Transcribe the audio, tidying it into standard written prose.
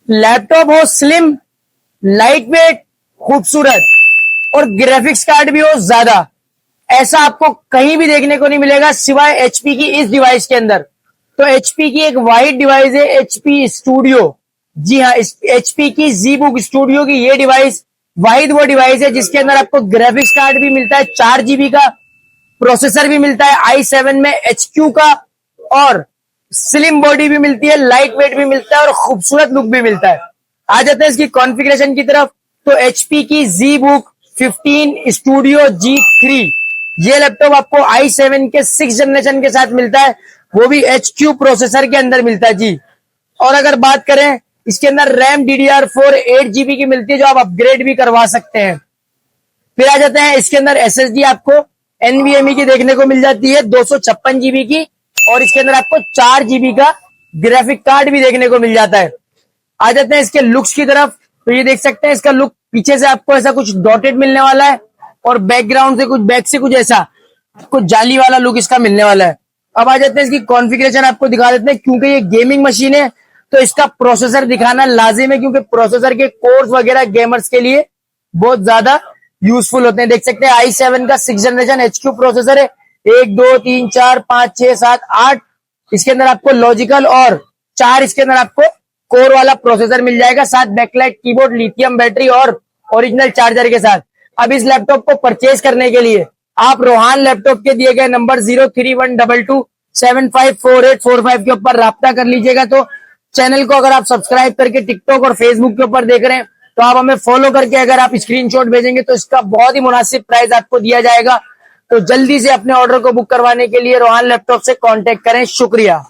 Laptop हो slim, light weight, खूबसूरत और ग्राफिक्स कार्ड भी हो ज्यादा, ऐसा आपको कहीं भी देखने को नहीं मिलेगा सिवाय एचपी की इस डिवाइस के अंदर। तो एचपी की एक वाइड डिवाइस है एचपी स्टूडियो। जी हाँ, एचपी की जी बुक स्टूडियो की ये डिवाइस वाइड वो डिवाइस है जिसके अंदर आपको ग्राफिक्स कार्ड भी मिलता है 4 GB का, प्रोसेसर भी मिलता है i7 में HQ का, और स्लिम बॉडी भी मिलती है, लाइट वेट भी मिलता है और खूबसूरत लुक भी मिलता है। आ जाते हैं इसकी कॉन्फ़िगरेशन की तरफ। तो एचपी की जी बुक 15 स्टूडियो G3 ये लैपटॉप आपको i7 के 6 जनरेशन के साथ मिलता है, वो भी HQ प्रोसेसर के अंदर मिलता है जी। और अगर बात करें इसके अंदर रैम DDR4 8 GB की मिलती है जो आप अपग्रेड भी करवा सकते हैं। फिर आ जाते हैं इसके अंदर SSD आपको NVMe की देखने को मिल जाती है 256 GB की, और इसके अंदर आपको 4 GB का ग्राफिक कार्ड भी देखने को मिल जाता है। आ जाते हैं इसके लुक्स की तरफ। तो ये देख सकते हैं इसका लुक पीछे से आपको ऐसा कुछ डॉटेड मिलने वाला है, और बैकग्राउंड से कुछ बैक से कुछ ऐसा आपको जाली वाला लुक इसका मिलने वाला है। अब आ जाते हैं इसकी कॉन्फ़िगरेशन आपको दिखा देते हैं। क्योंकि ये गेमिंग मशीन है तो इसका प्रोसेसर दिखाना लाजिम है, क्योंकि प्रोसेसर के कोर्स वगैरह गेमर्स के लिए बहुत ज्यादा यूजफुल होते हैं। देख सकते हैं i7 का 6 जनरेशन HQ प्रोसेसर है, 1 2 3 4 5 6 7 8 इसके अंदर आपको लॉजिकल, और 4 इसके अंदर आपको कोर वाला प्रोसेसर मिल जाएगा, साथ बैकलाइट कीबोर्ड, लिथियम बैटरी और ओरिजिनल चार्जर के साथ। अब इस लैपटॉप को परचेज करने के लिए आप रोहान लैपटॉप के दिए गए नंबर 0312275484 के ऊपर राब्ता कर लीजिएगा। तो चैनल को अगर आप सब्सक्राइब करके टिकटॉक और फेसबुक के ऊपर देख रहे हैं तो आप हमें फॉलो करके अगर आप स्क्रीनशॉट भेजेंगे तो इसका बहुत ही मुनासिब प्राइस आपको दिया जाएगा। तो जल्दी से अपने ऑर्डर को बुक करवाने के लिए रोहान लैपटॉप से कांटेक्ट करें। शुक्रिया।